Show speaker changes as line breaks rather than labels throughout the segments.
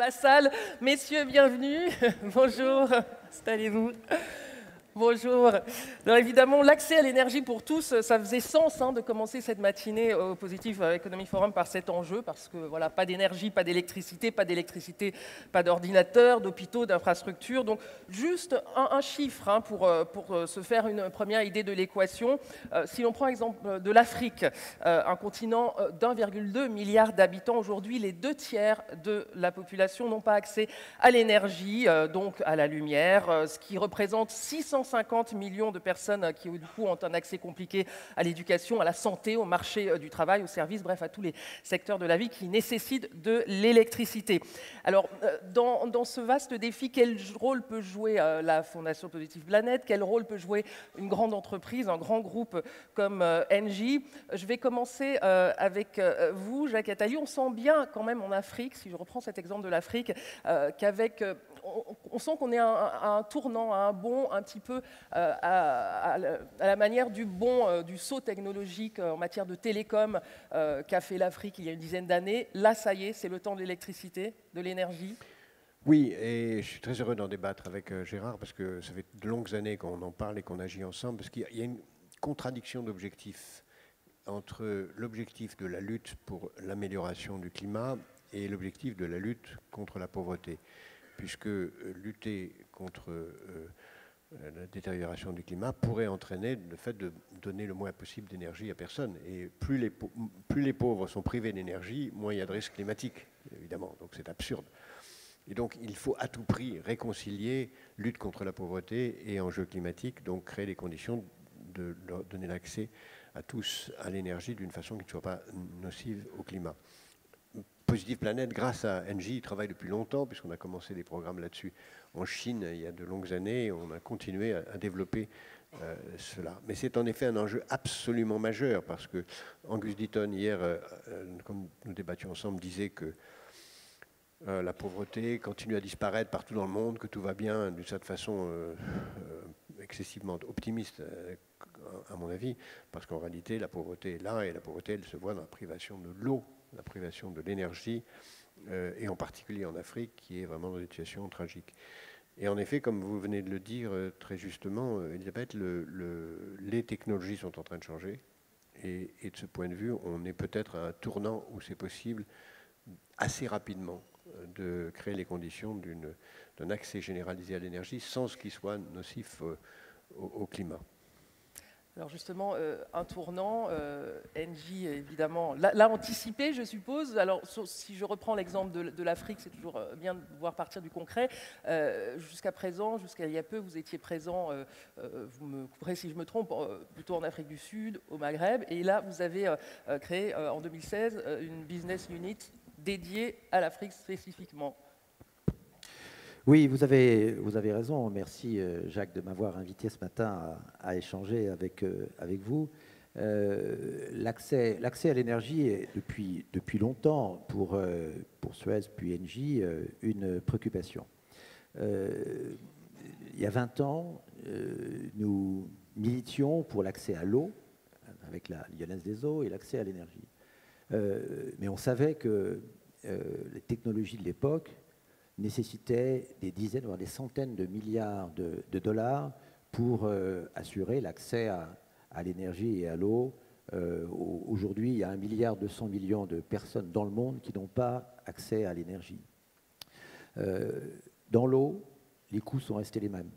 la salle. Messieurs, bienvenue. Bonjour, installez-vous. Bonjour. Alors évidemment, l'accès à l'énergie pour tous, ça faisait sens de commencer cette matinée au Positive Economy Forum par cet enjeu, parce que voilà, pas d'énergie, pas d'électricité, pas d'ordinateur, d'hôpitaux, d'infrastructures. Donc juste un chiffre pour se faire une première idée de l'équation. Si l'on prend l'exemple de l'Afrique, un continent d'1,2 milliard d'habitants, aujourd'hui les 2/3 de la population n'ont pas accès à l'énergie, donc à la lumière, ce qui représente 650 millions de personnes qui, du coup, ont un accès compliqué à l'éducation, à la santé, au marché du travail, aux services, bref, à tous les secteurs de la vie qui nécessitent de l'électricité. Alors, dans ce vaste défi, quel rôle peut jouer la Fondation Positive Planète? Quel rôle peut jouer une grande entreprise, un grand groupe comme Engie? Je vais commencer avec vous, Jacques Attali. On sent bien quand même en Afrique, si je reprends cet exemple de l'Afrique, qu'avec... on sent qu'on est à un tournant, à un bond un petit peu à la manière du saut technologique en matière de télécom qu'a fait l'Afrique il y a une dizaine d'années. Là, ça y est, c'est le temps de l'électricité, de l'énergie.
Oui, et je suis très heureux d'en débattre avec Gérard parce que ça fait de longues années qu'on en parle et qu'on agit ensemble, parce qu'il y a une contradiction d'objectifs entre l'objectif de la lutte pour l'amélioration du climat et l'objectif de la lutte contre la pauvreté, puisque lutter contre la détérioration du climat pourrait entraîner le fait de donner le moins possible d'énergie à personne. Et plus les pauvres sont privés d'énergie, moins il y a de risques climatiques, évidemment. Donc c'est absurde. Et donc il faut à tout prix réconcilier lutte contre la pauvreté et enjeux climatiques, donc créer les conditions de leur donner l'accès à tous à l'énergie d'une façon qui ne soit pas nocive au climat. Positive Planète, grâce à Engie, travaille depuis longtemps, puisqu'on a commencé des programmes là-dessus en Chine il y a de longues années, et on a continué à développer cela. Mais c'est en effet un enjeu absolument majeur, parce que Angus Deaton, hier, comme nous débattions ensemble, disait que la pauvreté continue à disparaître partout dans le monde, que tout va bien d'une certaine façon excessivement optimiste, à mon avis, parce qu'en réalité, la pauvreté est là, et la pauvreté, elle se voit dans la privation de l'eau, la privation de l'énergie, et en particulier en Afrique, qui est vraiment dans une situation tragique. Et en effet, comme vous venez de le dire très justement, Elisabeth, les technologies sont en train de changer, et de ce point de vue, on est peut-être à un tournant où c'est possible assez rapidement de créer les conditions d'un accès généralisé à l'énergie sans qu'il soit nocif au climat.
Alors justement, un tournant, Engie évidemment l'a anticipé, je suppose. Alors si je reprends l'exemple de l'Afrique, c'est toujours bien de pouvoir partir du concret. Jusqu'à présent, jusqu'à il y a peu, vous étiez présent, vous me couperez si je me trompe, plutôt en Afrique du Sud, au Maghreb. Et là, vous avez créé en 2016 une business unit dédiée à l'Afrique spécifiquement.
Oui, vous avez raison. Merci Jacques de m'avoir invité ce matin à échanger avec vous. L'accès à l'énergie est depuis longtemps pour Suez puis Engie une préoccupation. Il y a 20 ans, nous militions pour l'accès à l'eau, avec la Lyonnaise des eaux, et l'accès à l'énergie. Mais on savait que les technologies de l'époque nécessitait des dizaines, voire des centaines de milliards de dollars pour assurer l'accès à l'énergie et à l'eau. Aujourd'hui, il y a 1,2 milliard de personnes dans le monde qui n'ont pas accès à l'énergie. Dans l'eau, les coûts sont restés les mêmes.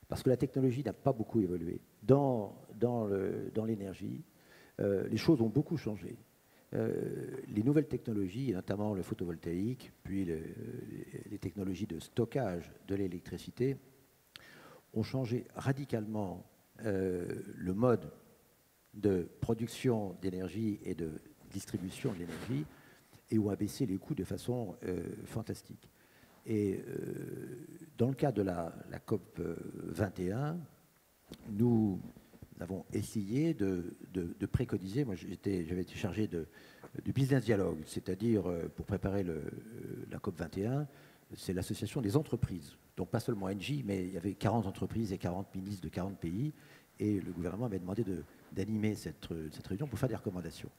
Parce que la technologie n'a pas beaucoup évolué. Dans l'énergie, les choses ont beaucoup changé. Les nouvelles technologies, notamment le photovoltaïque, puis les technologies de stockage de l'électricité, ont changé radicalement le mode de production d'énergie et de distribution de l'énergie et ont abaissé les coûts de façon fantastique. Et dans le cas de la COP 21, nous avons essayé de préconiser, moi j'avais été chargé du business dialogue, c'est-à-dire pour préparer la COP 21, c'est l'association des entreprises, donc pas seulement Engie, mais il y avait 40 entreprises et 40 ministres de 40 pays, et le gouvernement avait demandé d'animer cette réunion pour faire des recommandations.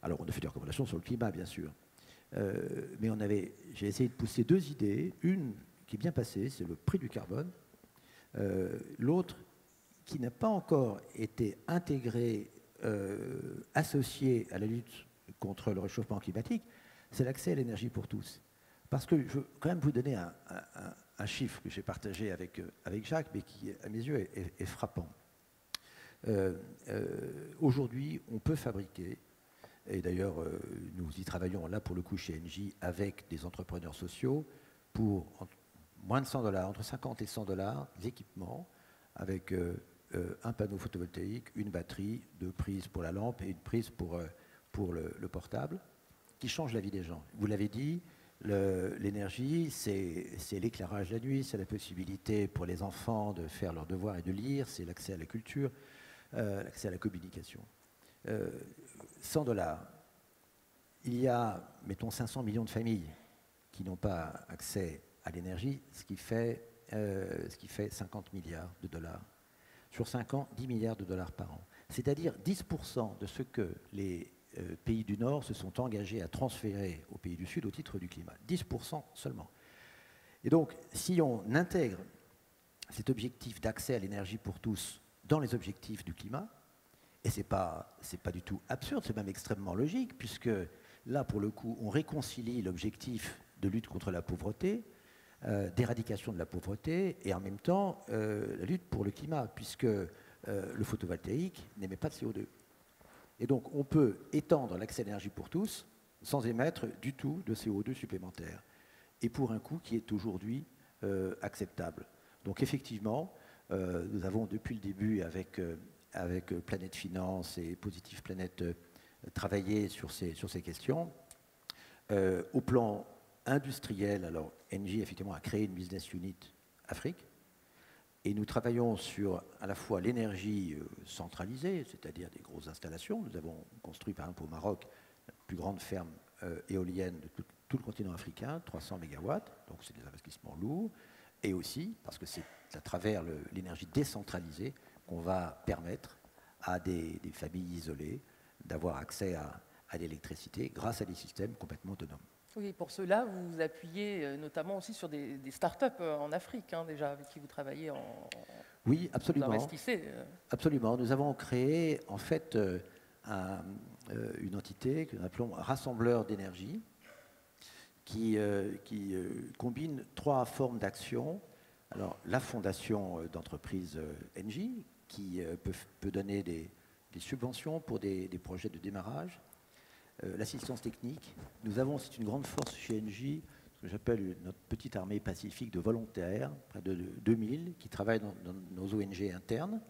Alors on a fait des recommandations sur le climat, bien sûr, Mais j'ai essayé de pousser deux idées. Une qui est bien passée, c'est le prix du carbone. L'autre, qui n'a pas encore été intégrée, associée à la lutte contre le réchauffement climatique, c'est l'accès à l'énergie pour tous. Parce que je veux quand même vous donner un chiffre que j'ai partagé avec Jacques, mais qui, à mes yeux, est frappant. Aujourd'hui, on peut fabriquer, et d'ailleurs, nous y travaillons là pour le coup chez Engie avec des entrepreneurs sociaux, pour moins de $100, entre 50 et $100, l'équipement avec un panneau photovoltaïque, une batterie, deux prises pour la lampe et une prise pour le portable, qui change la vie des gens. Vous l'avez dit, l'énergie, c'est l'éclairage la nuit, c'est la possibilité pour les enfants de faire leurs devoirs et de lire, c'est l'accès à la culture, l'accès à la communication. $100, il y a, mettons, 500 millions de familles qui n'ont pas accès à l'énergie, ce qui fait 50 milliards de dollars. Sur 5 ans, 10 milliards de dollars par an. C'est-à-dire 10% de ce que les pays du Nord se sont engagés à transférer aux pays du Sud au titre du climat. 10% seulement. Et donc, si on intègre cet objectif d'accès à l'énergie pour tous dans les objectifs du climat, et c'est pas du tout absurde, c'est même extrêmement logique, puisque là, pour le coup, on réconcilie l'objectif de lutte contre la pauvreté, d'éradication de la pauvreté, et en même temps, la lutte pour le climat, puisque le photovoltaïque n'émet pas de CO2. Et donc, on peut étendre l'accès à l'énergie pour tous sans émettre du tout de CO2 supplémentaire, et pour un coût qui est aujourd'hui acceptable. Donc, effectivement, nous avons depuis le début, avec Planète Finance et Positive Planète, travaillé sur ces questions. Au plan industriel, alors Engie effectivement a créé une business unit Afrique, et nous travaillons sur à la fois l'énergie centralisée, c'est-à-dire des grosses installations. Nous avons construit par exemple au Maroc la plus grande ferme éolienne de tout le continent africain, 300 MW, donc c'est des investissements lourds, et aussi parce que c'est à travers l'énergie décentralisée qu'on va permettre à des familles isolées d'avoir accès à l'électricité grâce à des systèmes complètement autonomes.
Oui, pour cela, vous vous appuyez notamment aussi sur des start-up en Afrique, hein, déjà, avec qui vous travaillez
Oui, absolument.
Vous investissez.
Absolument. Nous avons créé, en fait, une entité que nous appelons Rassembleur d'énergie, qui combine 3 formes d'action. Alors, la fondation d'entreprise Engie, qui peut donner des subventions pour des projets de démarrage. L'assistance technique. Nous avons, c'est une grande force chez Engie, ce que j'appelle notre petite armée pacifique de volontaires, près de 2000, qui travaillent dans nos ONG internes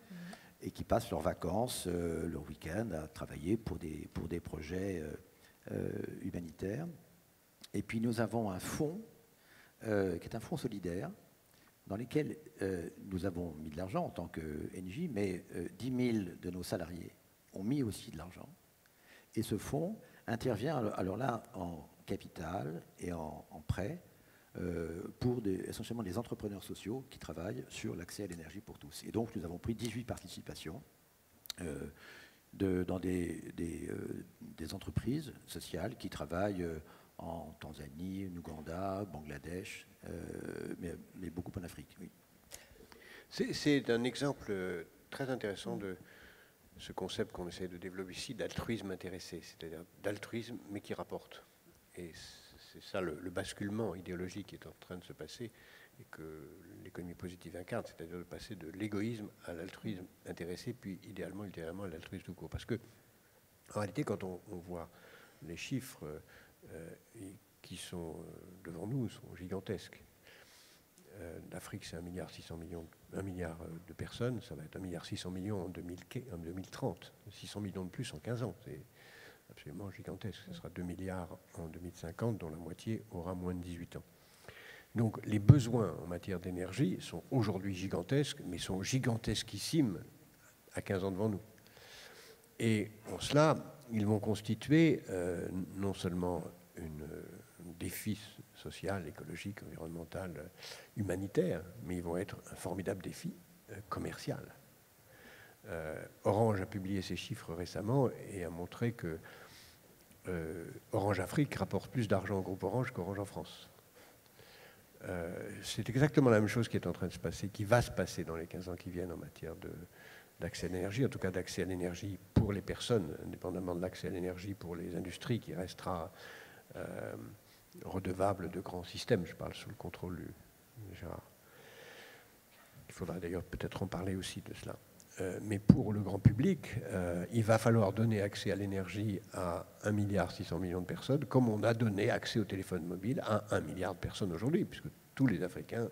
et qui passent leurs vacances, leur week-end à travailler pour des projets humanitaires. Et puis nous avons un fonds, qui est un fonds solidaire, dans lequel nous avons mis de l'argent en tant que Engie, mais 10 000 de nos salariés ont mis aussi de l'argent. Et ce fonds intervient alors là en capital et en prêt pour essentiellement des entrepreneurs sociaux qui travaillent sur l'accès à l'énergie pour tous. Et donc nous avons pris 18 participations dans des entreprises sociales qui travaillent en Tanzanie, en Ouganda, Bangladesh, mais beaucoup en Afrique. Oui.
C'est un exemple très intéressant de ce concept qu'on essaie de développer ici d'altruisme intéressé, c'est-à-dire d'altruisme mais qui rapporte. Et c'est ça le basculement idéologique qui est en train de se passer et que l'économie positive incarne, c'est-à-dire de passer de l'égoïsme à l'altruisme intéressé, puis idéalement, ultérieurement à l'altruisme tout court. Parce que, en réalité, quand on voit les chiffres qui sont devant nous, sont gigantesques. L'Afrique, c'est 1,6 milliard de personnes, ça va être 1,6 milliard en 2030, 600 millions de plus en 15 ans. C'est absolument gigantesque. Ce sera 2 milliards en 2050, dont la moitié aura moins de 18 ans. Donc les besoins en matière d'énergie sont aujourd'hui gigantesques, mais sont gigantesquissimes à 15 ans devant nous. Et en cela, ils vont constituer non seulement un défi social, écologique, environnemental, humanitaire, mais ils vont être un formidable défi commercial. Orange a publié ces chiffres récemment et a montré que Orange Afrique rapporte plus d'argent au groupe Orange qu'Orange en France. C'est exactement la même chose qui est en train de se passer, qui va se passer dans les 15 ans qui viennent en matière d'accès à l'énergie, en tout cas d'accès à l'énergie pour les personnes, indépendamment de l'accès à l'énergie pour les industries, qui restera redevable de grands systèmes. Je parle sous le contrôle du Gérard. Il faudra d'ailleurs peut-être en parler aussi de cela. Mais pour le grand public, il va falloir donner accès à l'énergie à 1,6 milliard de personnes, comme on a donné accès au téléphone mobile à 1 milliard de personnes aujourd'hui, puisque tous les Africains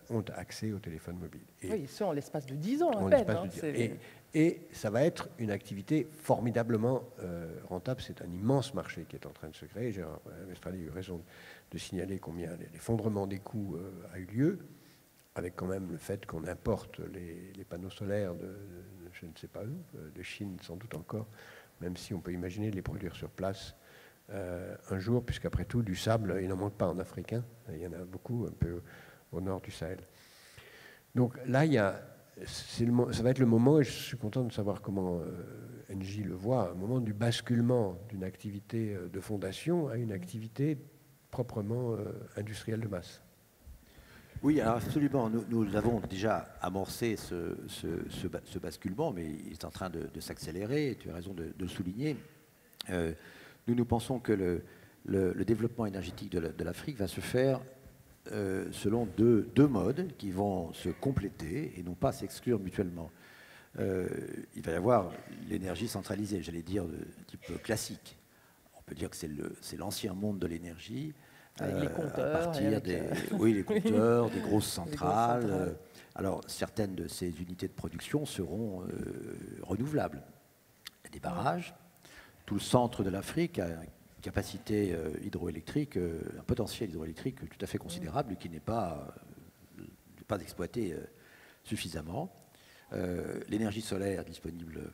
ont accès au téléphone mobile.
Et oui, ça en l'espace de 10 ans à peine. Hein,
et ça va être une activité formidablement rentable. C'est un immense marché qui est en train de se créer. Gérard Mestrali a eu raison de signaler combien l'effondrement des coûts a eu lieu, avec quand même le fait qu'on importe les panneaux solaires de je ne sais pas où, de Chine sans doute encore, même si on peut imaginer les produire sur place un jour, puisqu'après tout, du sable, il n'en manque pas en Afrique, hein. Il y en a beaucoup un peu au nord du Sahel. Donc là, ça va être le moment, et je suis content de savoir comment Engie le voit, un moment du basculement d'une activité de fondation à une activité proprement industrielle de masse.
Oui, alors absolument. Nous avons déjà amorcé ce basculement, mais il est en train de s'accélérer. Tu as raison de le souligner. Nous pensons que le développement énergétique de l'Afrique va se faire selon deux modes qui vont se compléter et non pas s'exclure mutuellement. Il va y avoir l'énergie centralisée, j'allais dire de type classique. On peut dire que c'est l'ancien monde de l'énergie.
Avec les compteurs,
à partir les compteurs, des grosses centrales. Alors, certaines de ces unités de production seront renouvelables. Il y a des barrages. Tout le centre de l'Afrique a une capacité hydroélectrique, un potentiel hydroélectrique tout à fait considérable qui n'est pas exploité suffisamment. L'énergie solaire disponible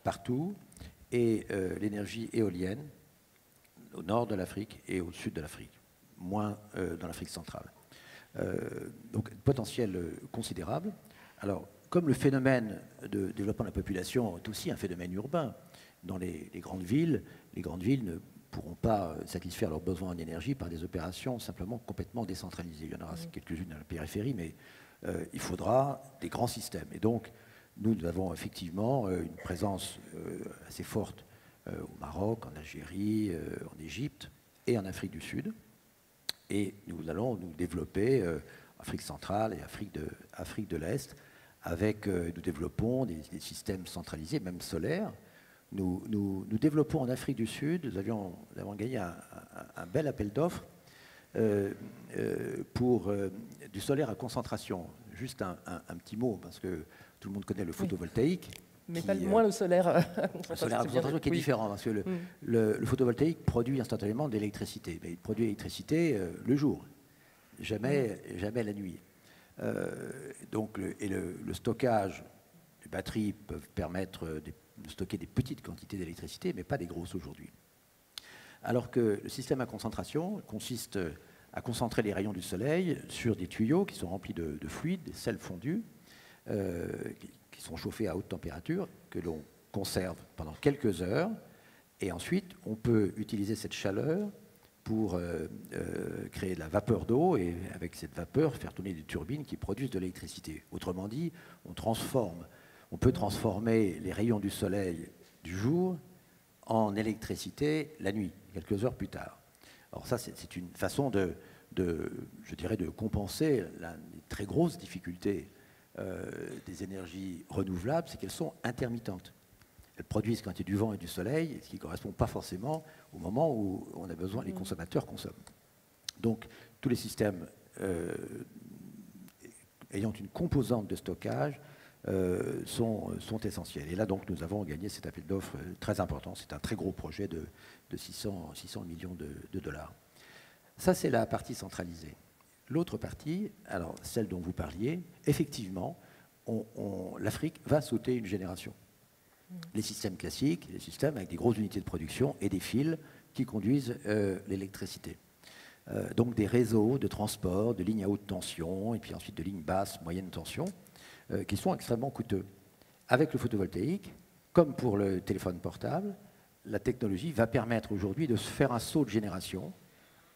partout et l'énergie éolienne au nord de l'Afrique et au sud de l'Afrique, moins dans l'Afrique centrale. Donc, potentiel considérable. Alors, comme le phénomène de développement de la population est aussi un phénomène urbain, dans les grandes villes ne pourront pas satisfaire leurs besoins en énergie par des opérations simplement complètement décentralisées. Il y en aura quelques-unes dans la périphérie, mais il faudra des grands systèmes. Et donc, nous avons effectivement une présence assez forte au Maroc, en Algérie, en Égypte et en Afrique du Sud. Et nous allons nous développer Afrique centrale et Afrique de l'Est avec, nous développons des systèmes centralisés, même solaires. Nous développons en Afrique du Sud, nous avons gagné un bel appel d'offres pour du solaire à concentration. Juste un petit mot, parce que tout le monde connaît le photovoltaïque.
Mais pas moins le solaire à concentration.
Le solaire à concentration qui est différent, parce que le photovoltaïque produit instantanément de l'électricité. Mais il produit l'électricité le jour, jamais la nuit. Donc, le stockage des batteries peuvent permettre de stocker des petites quantités d'électricité, mais pas des grosses aujourd'hui. Alors que le système à concentration consiste à concentrer les rayons du soleil sur des tuyaux qui sont remplis de fluide, des sels fondus, qui sont chauffés à haute température, que l'on conserve pendant quelques heures, et ensuite on peut utiliser cette chaleur pour créer de la vapeur d'eau, et avec cette vapeur faire tourner des turbines qui produisent de l'électricité. Autrement dit, on peut transformer les rayons du soleil du jour en électricité la nuit, quelques heures plus tard. Alors ça, c'est une façon je dirais, de compenser les très grosses difficultés des énergies renouvelables, c'est qu'elles sont intermittentes. Elles produisent quand il y a du vent et du soleil, ce qui ne correspond pas forcément au moment où on a besoin, les consommateurs consomment. Donc, tous les systèmes ayant une composante de stockage sont essentiels. Et là, donc, nous avons gagné cet appel d'offres très important. C'est un très gros projet de 600 millions de dollars. Ça, c'est la partie centralisée. L'autre partie, alors celle dont vous parliez, effectivement, l'Afrique va sauter une génération. Les systèmes classiques, les systèmes avec des grosses unités de production et des fils qui conduisent l'électricité. Donc des réseaux de transport, de lignes à haute tension, et puis ensuite de lignes basses, moyenne tension, qui sont extrêmement coûteux. Avec le photovoltaïque, comme pour le téléphone portable, la technologie va permettre aujourd'hui de se faire un saut de génération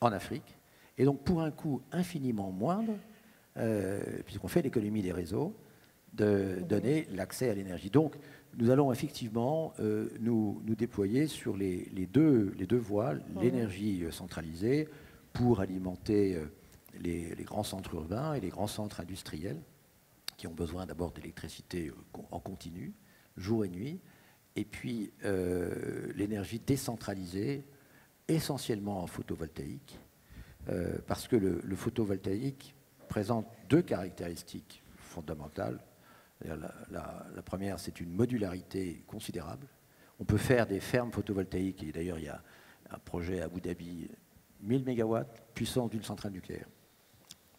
en Afrique, et donc pour un coût infiniment moindre, puisqu'on fait l'économie des réseaux, de donner l'accès à l'énergie. Donc, nous allons effectivement nous déployer sur les deux voies, l'énergie centralisée pour alimenter les grands centres urbains et les grands centres industriels qui ont besoin d'abord d'électricité en continu, jour et nuit, et puis l'énergie décentralisée, essentiellement en photovoltaïque, parce que le photovoltaïque présente deux caractéristiques fondamentales. La première, c'est une modularité considérable. On peut faire des fermes photovoltaïques, et d'ailleurs il y a un projet à Abu Dhabi, 1000 MW, puissance d'une centrale nucléaire.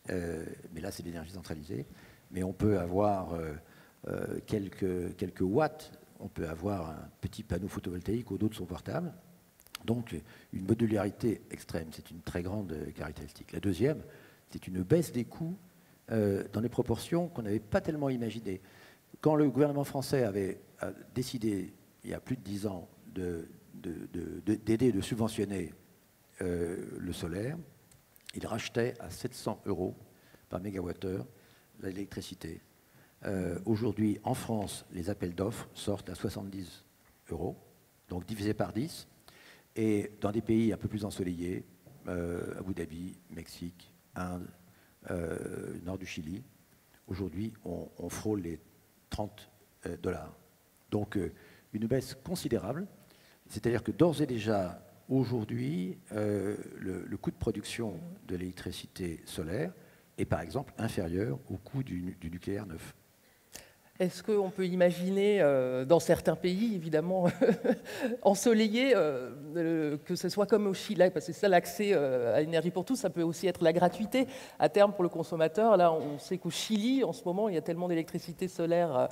Mais là, c'est de l'énergie centralisée. Mais on peut avoir quelques watts, on peut avoir un petit panneau photovoltaïque au dos de son portable. Donc, une modularité extrême, c'est une très grande caractéristique. La deuxième, c'est une baisse des coûts dans des proportions qu'on n'avait pas tellement imaginées. Quand le gouvernement français avait décidé, il y a plus de 10 ans, d'aider, de subventionner le solaire, il rachetait à 700 € par mégawattheure l'électricité. Aujourd'hui, en France, les appels d'offres sortent à 70 €, donc divisé par 10. Et dans des pays un peu plus ensoleillés, Abu Dhabi, Mexique, Inde, nord du Chili, aujourd'hui, on frôle les 30 $. Donc, une baisse considérable. C'est-à-dire que d'ores et déjà, aujourd'hui, le coût de production de l'électricité solaire est, par exemple, inférieur au coût du nucléaire neuf.
Est-ce qu'on peut imaginer, dans certains pays, évidemment, ensoleillés, que ce soit comme au Chili, parce que c'est ça l'accès à l'énergie pour tous, ça peut aussi être la gratuité à terme pour le consommateur. Là, on sait qu'au Chili, en ce moment, il y a tellement d'électricité solaire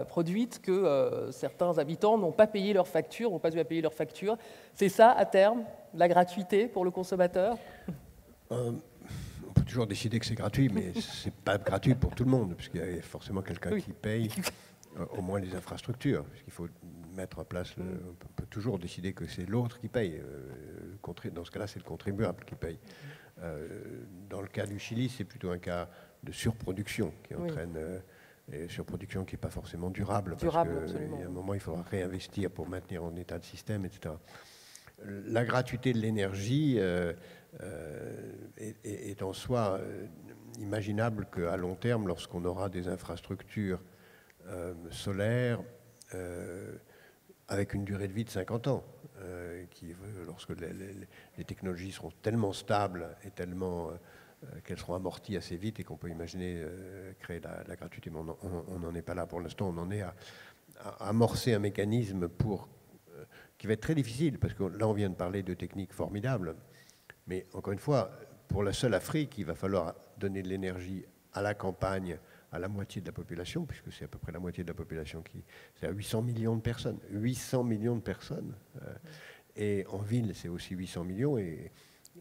produite que certains habitants n'ont pas payé leurs factures, n'ont pas dû payer leurs factures. C'est ça, à terme, la gratuité pour le consommateur ?
On peut toujours décider que c'est gratuit, mais c'est pas gratuit pour tout le monde, puisqu'il y a forcément quelqu'un qui paye au moins les infrastructures. Puisqu'il faut mettre en place. On peut toujours décider que c'est l'autre qui paye. Dans ce cas-là, c'est le contribuable qui paye. Dans le cas du Chili, c'est plutôt un cas de surproduction qui entraîne surproduction qui n'est pas forcément durable, parce qu'à un moment, il faudra réinvestir pour maintenir en état de système, etc. La gratuité de l'énergie est en soi imaginable qu'à long terme, lorsqu'on aura des infrastructures solaires avec une durée de vie de 50 ans, lorsque les technologies seront tellement stables et tellement qu'elles seront amorties assez vite et qu'on peut imaginer créer la gratuité. Mais on n'en est pas là pour l'instant. On en est à amorcer un mécanisme qui va être très difficile, parce que là, on vient de parler de techniques formidables. Mais encore une fois, pour la seule Afrique, il va falloir donner de l'énergie à la campagne, à la moitié de la population, puisque c'est à peu près la moitié de la population c'est à 800 millions de personnes. 800 millions de personnes. Et en ville, c'est aussi 800 millions, et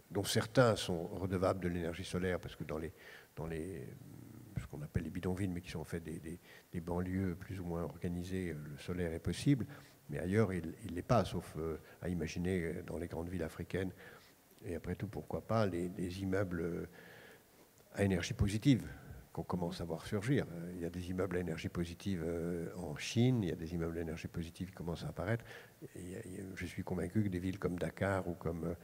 dont certains sont redevables de l'énergie solaire, parce que dans ce qu'on appelle les bidonvilles, mais qui sont en fait des banlieues plus ou moins organisées, le solaire est possible. Mais ailleurs, il ne l'est pas, sauf à imaginer dans les grandes villes africaines. Et après tout, pourquoi pas les immeubles à énergie positive qu'on commence à voir surgir. Il y a des immeubles à énergie positive en Chine, il y a des immeubles à énergie positive qui commencent à apparaître. Je suis convaincu que des villes comme Dakar ou comme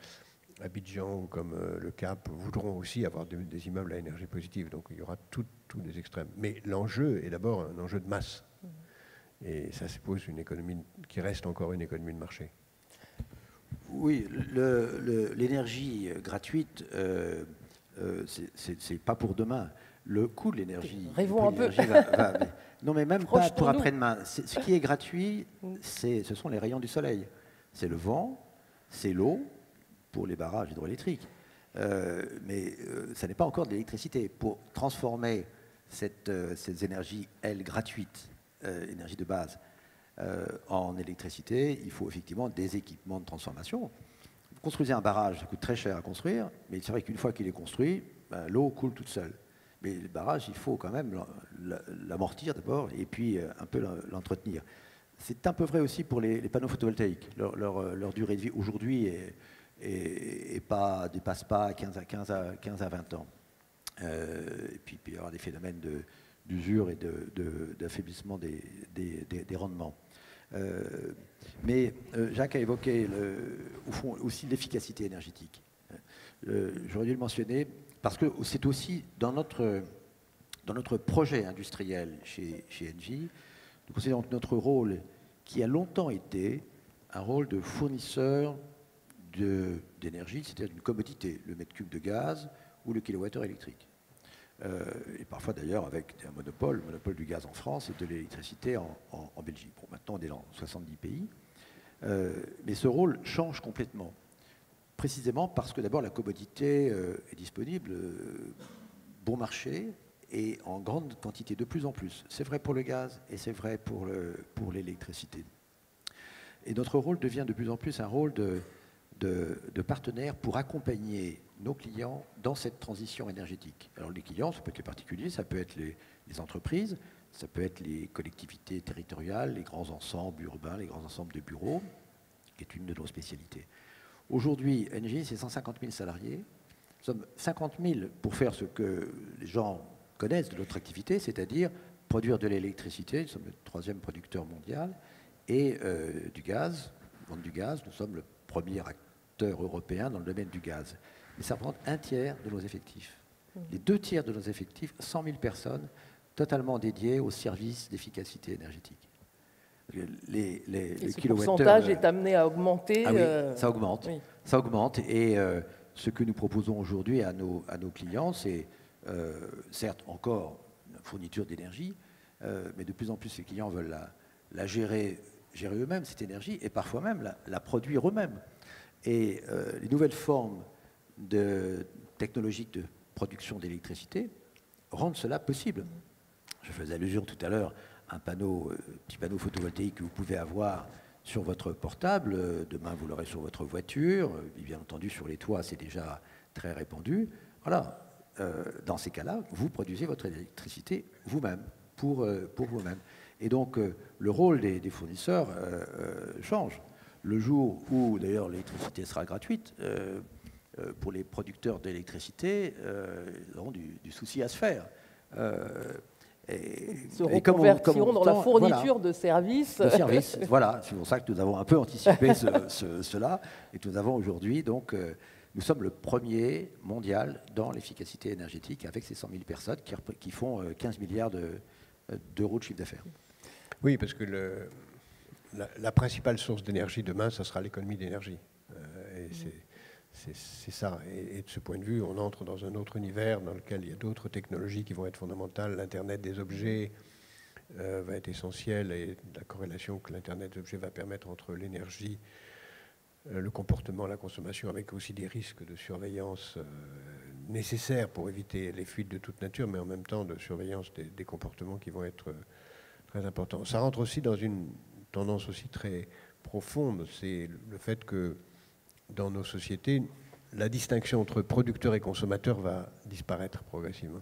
Abidjan ou comme le Cap voudront aussi avoir des immeubles à énergie positive. Donc il y aura tous des extrêmes. Mais l'enjeu est d'abord un enjeu de masse. Et ça suppose une économie qui reste encore une économie de marché.
Oui, l'énergie gratuite, c'est pas pour demain. Le coût de l'énergie.
Rêvons un peu.
Non, mais même pas pour après-demain. Ce qui est gratuit, ce sont les rayons du soleil. C'est le vent, c'est l'eau pour les barrages hydroélectriques. Mais ça n'est pas encore de l'électricité. Pour transformer ces énergies, elles, gratuites, énergie de base, en électricité, il faut effectivement des équipements de transformation. Vous construisez un barrage, ça coûte très cher à construire, mais c'est vrai qu'une fois qu'il est construit, l'eau coule toute seule. Mais le barrage, il faut quand même l'amortir d'abord et puis un peu l'entretenir. C'est un peu vrai aussi pour les panneaux photovoltaïques. Leur durée de vie aujourd'hui dépasse pas 15 à 20 ans. Et puis il peut y avoir des phénomènes d'usure et d'affaiblissement des rendements. Mais Jacques a évoqué au fond aussi l'efficacité énergétique. J'aurais dû le mentionner parce que c'est aussi dans notre projet industriel chez Engie, nous considérons que notre rôle, qui a longtemps été un rôle de fournisseur d'énergie, c'est-à-dire d'une commodité, le mètre cube de gaz ou le kilowattheure électrique. Et parfois d'ailleurs avec un monopole, le monopole du gaz en France et de l'électricité en Belgique. Bon, maintenant on est dans 70 pays. Mais ce rôle change complètement. Précisément parce que d'abord la commodité est disponible, bon marché, et en grande quantité, de plus en plus. C'est vrai pour le gaz et c'est vrai pour l'électricité. Et notre rôle devient de plus en plus un rôle de partenaire pour accompagner nos clients dans cette transition énergétique. Alors les clients, ça peut être les particuliers, ça peut être les entreprises, ça peut être les collectivités territoriales, les grands ensembles urbains, les grands ensembles de bureaux, qui est une de nos spécialités. Aujourd'hui, Engie, c'est 150 000 salariés. Nous sommes 50 000 pour faire ce que les gens connaissent de notre activité, c'est-à-dire produire de l'électricité. Nous sommes le 3e producteur mondial, et du gaz, vendre du gaz. Nous sommes le premier acteur européen dans le domaine du gaz. Mais ça représente 1/3 de nos effectifs. Les 2/3 de nos effectifs, 100 000 personnes, totalement dédiées au service d'efficacité énergétique.
Ce pourcentage est amené à augmenter.
Ah oui, ça augmente. Oui. Ça augmente. Et ce que nous proposons aujourd'hui à nos clients, c'est certes encore une fourniture d'énergie, mais de plus en plus les clients veulent la gérer eux-mêmes, cette énergie, et parfois même la produire eux-mêmes. Et les nouvelles formes technologiques de production d'électricité rendent cela possible. Je faisais allusion tout à l'heure à un petit panneau photovoltaïque que vous pouvez avoir sur votre portable. Demain, vous l'aurez sur votre voiture. Bien entendu, sur les toits, c'est déjà très répandu. Voilà. Dans ces cas-là, vous produisez votre électricité vous-même, pour vous-même. Et donc, le rôle des fournisseurs change. Le jour où, d'ailleurs, l'électricité sera gratuite, pour les producteurs d'électricité, ils auront du souci à se faire.
Ils se reconvertiront dans la fourniture de services.
De services, voilà. C'est pour ça que nous avons un peu anticipé cela. Et que nous avons aujourd'hui, donc, nous sommes le premier mondial dans l'efficacité énergétique avec ces 100 000 personnes qui font 15 milliards d'euros de chiffre d'affaires.
Oui, parce que la principale source d'énergie demain, ça sera l'économie d'énergie. C'est ça. Et de ce point de vue, on entre dans un autre univers dans lequel il y a d'autres technologies qui vont être fondamentales. L'Internet des objets va être essentiel, et la corrélation que l'Internet des objets va permettre entre l'énergie, le comportement, la consommation, avec aussi des risques de surveillance nécessaires pour éviter les fuites de toute nature, mais en même temps de surveillance des comportements qui vont être très importants. Ça rentre aussi dans une tendance aussi très profonde, c'est le fait que dans nos sociétés, la distinction entre producteurs et consommateurs va disparaître progressivement.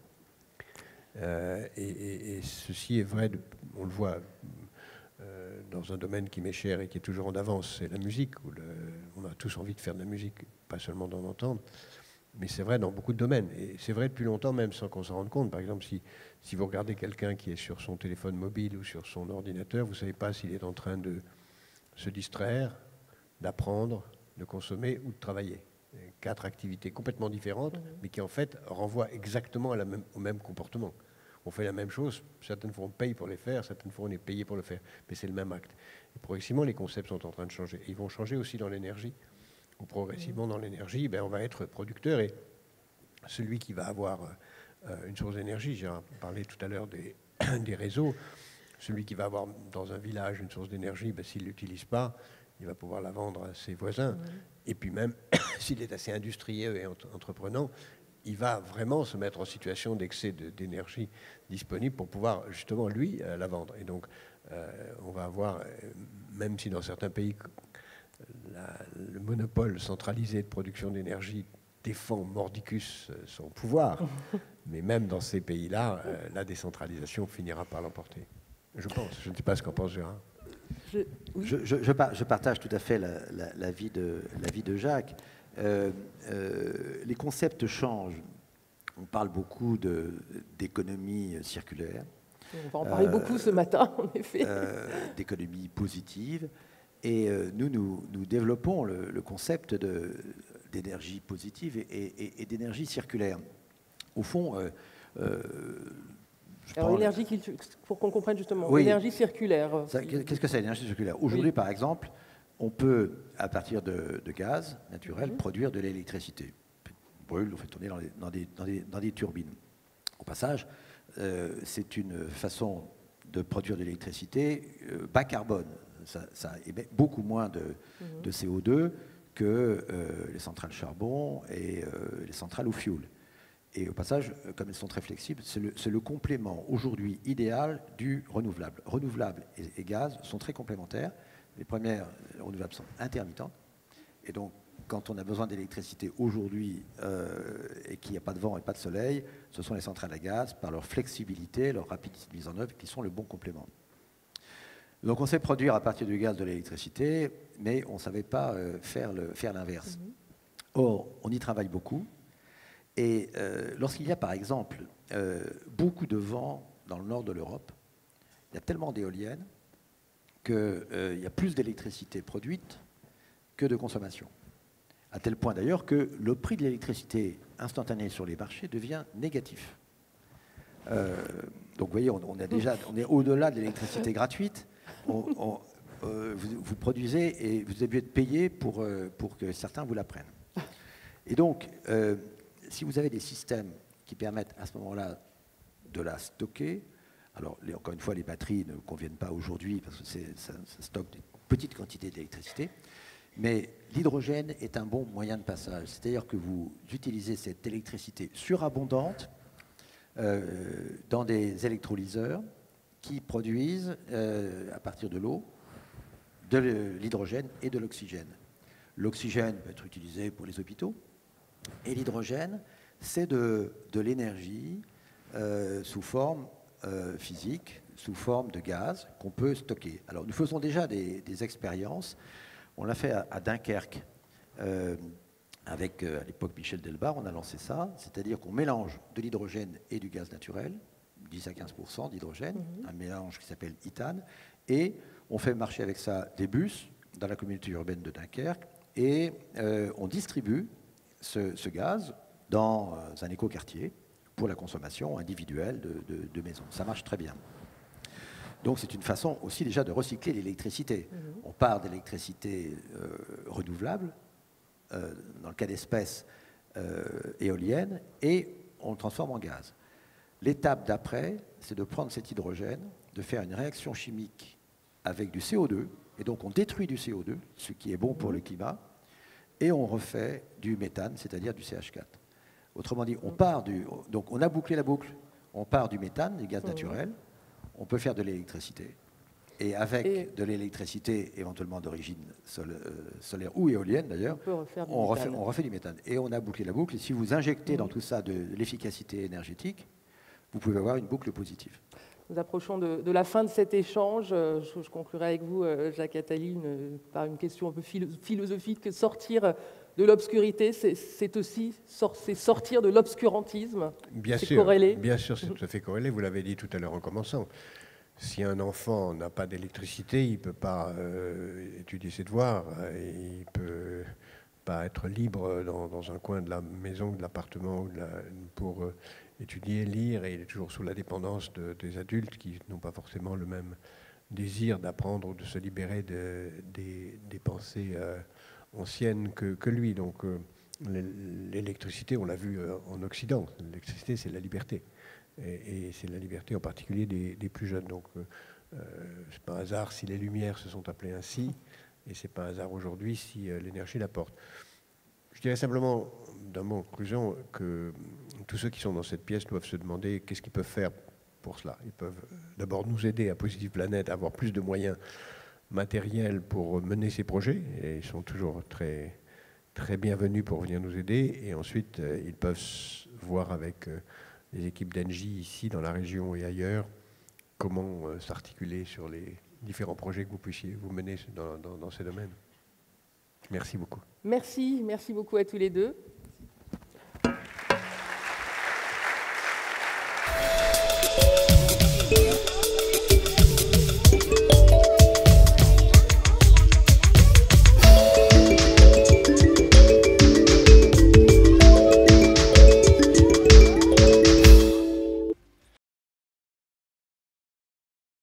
Et ceci est vrai, on le voit dans un domaine qui m'est cher et qui est toujours en avance, c'est la musique, où on a tous envie de faire de la musique, pas seulement d'en entendre, mais c'est vrai dans beaucoup de domaines. Et c'est vrai depuis longtemps, même sans qu'on s'en rende compte. Par exemple, si vous regardez quelqu'un qui est sur son téléphone mobile ou sur son ordinateur, vous ne savez pas s'il est en train de se distraire, d'apprendre, de consommer ou de travailler. 4 activités complètement différentes, mais qui en fait renvoient exactement au même comportement. On fait la même chose, certaines fois on paye pour les faire, certaines fois on est payé pour le faire, mais c'est le même acte. Et progressivement, les concepts sont en train de changer. Et ils vont changer aussi dans l'énergie. Ou progressivement dans l'énergie, on va être producteur, et celui qui va avoir une source d'énergie, j'ai parlé tout à l'heure des réseaux, celui qui va avoir dans un village une source d'énergie, s'il ne l'utilise pas, il va pouvoir la vendre à ses voisins. Et puis même, s'il est assez industrieux et entreprenant, il va vraiment se mettre en situation d'excès d'énergie disponible pour pouvoir justement, lui, la vendre. Et donc, on va avoir, même si dans certains pays, le monopole centralisé de production d'énergie défend mordicus son pouvoir, mais même dans ces pays-là, la décentralisation finira par l'emporter. Je pense. Je ne sais pas ce qu'en pense Gérard.
Oui.
Je partage tout à fait l'avis de Jacques. Les concepts changent. On parle beaucoup d'économie circulaire.
On va en parler beaucoup ce matin, en effet.
D'économie positive. Et nous développons le concept d'énergie positive et d'énergie circulaire. Au fond,
alors, pour qu'on comprenne justement,
oui,
l'énergie circulaire.
Qu'est-ce que c'est l'énergie circulaire? Aujourd'hui, oui, par exemple, on peut, à partir de gaz naturel, produire de l'électricité. On brûle, on fait tourner dans des turbines. Au passage, c'est une façon de produire de l'électricité bas carbone. Ça émet beaucoup moins de CO2 que les centrales charbon et les centrales au fioul. Et au passage, comme elles sont très flexibles, c'est le complément aujourd'hui idéal du renouvelable. Renouvelables et gaz sont très complémentaires. Les premières renouvelables sont intermittentes. Et donc, quand on a besoin d'électricité aujourd'hui et qu'il n'y a pas de vent et pas de soleil, ce sont les centrales à gaz, par leur flexibilité, leur rapidité de mise en œuvre, qui sont le bon complément. Donc on sait produire à partir du gaz de l'électricité, mais on ne savait pas faire l'inverse. Or, on y travaille beaucoup. Et lorsqu'il y a par exemple beaucoup de vent dans le nord de l'Europe, il y a tellement d'éoliennes qu'il y a plus d'électricité produite que de consommation. À tel point d'ailleurs que le prix de l'électricité instantanée sur les marchés devient négatif. Donc vous voyez, on est au-delà de l'électricité gratuite. Vous produisez et vous avez dû être payé pour que certains vous la prennent. Et donc, si vous avez des systèmes qui permettent à ce moment-là de la stocker, alors encore une fois, les batteries ne conviennent pas aujourd'hui parce que ça stocke des petites quantités d'électricité, mais l'hydrogène est un bon moyen de passage. C'est-à-dire que vous utilisez cette électricité surabondante dans des électrolyseurs qui produisent, à partir de l'eau, de l'hydrogène et de l'oxygène. L'oxygène peut être utilisé pour les hôpitaux, et l'hydrogène, c'est de l'énergie sous forme physique, sous forme de gaz qu'on peut stocker. Alors nous faisons déjà des expériences. On l'a fait à Dunkerque avec, à l'époque, Michel Delbar, on a lancé ça, c'est-à-dire qu'on mélange de l'hydrogène et du gaz naturel, 10 à 15% d'hydrogène, un mélange qui s'appelle Ithane, et on fait marcher avec ça des bus dans la communauté urbaine de Dunkerque, et on distribue ce gaz dans un écoquartier pour la consommation individuelle de maisons. Ça marche très bien. Donc c'est une façon aussi déjà de recycler l'électricité. On part d'électricité renouvelable, dans le cas d'espèces éoliennes, et on le transforme en gaz. L'étape d'après, c'est de prendre cet hydrogène, de faire une réaction chimique avec du CO2, et donc on détruit du CO2, ce qui est bon pour le climat, et on refait du méthane, c'est-à-dire du CH4. Autrement dit, donc on a bouclé la boucle, on part du méthane, du gaz naturel, on peut faire de l'électricité, et avec de l'électricité éventuellement d'origine solaire ou éolienne d'ailleurs, on refait du méthane. Et on a bouclé la boucle, et si vous injectez dans tout ça de l'efficacité énergétique, vous pouvez avoir une boucle positive.
Nous approchons de la fin de cet échange. Je conclurai avec vous, Jacques Attali, par une question un peu philosophique. Sortir de l'obscurité, c'est aussi sortir de l'obscurantisme.
Bien sûr,
corrélé.
Bien sûr, c'est tout à fait corrélé. Vous l'avez dit tout à l'heure en commençant. Si un enfant n'a pas d'électricité, il ne peut pas étudier ses devoirs. Il ne peut pas être libre dans un coin de la maison, de l'appartement pour étudier, lire, et il est toujours sous la dépendance des adultes qui n'ont pas forcément le même désir d'apprendre ou de se libérer des pensées anciennes que lui. Donc l'électricité, on l'a vu en Occident, l'électricité c'est la liberté. Et c'est la liberté en particulier des plus jeunes. Donc c'est pas un hasard si les Lumières se sont appelées ainsi, et c'est pas un hasard aujourd'hui si l'énergie la porte. Je dirais simplement, d'un mot en conclusion, que tous ceux qui sont dans cette pièce doivent se demander qu'est-ce qu'ils peuvent faire pour cela. Ils peuvent d'abord nous aider à Positive Planète à avoir plus de moyens matériels pour mener ces projets, et ils sont toujours très, très bienvenus pour venir nous aider. Et ensuite, ils peuvent voir avec les équipes d'Engie ici, dans la région et ailleurs, comment s'articuler sur les différents projets que vous puissiez vous mener dans ces domaines. Merci beaucoup.
Merci beaucoup à tous les deux.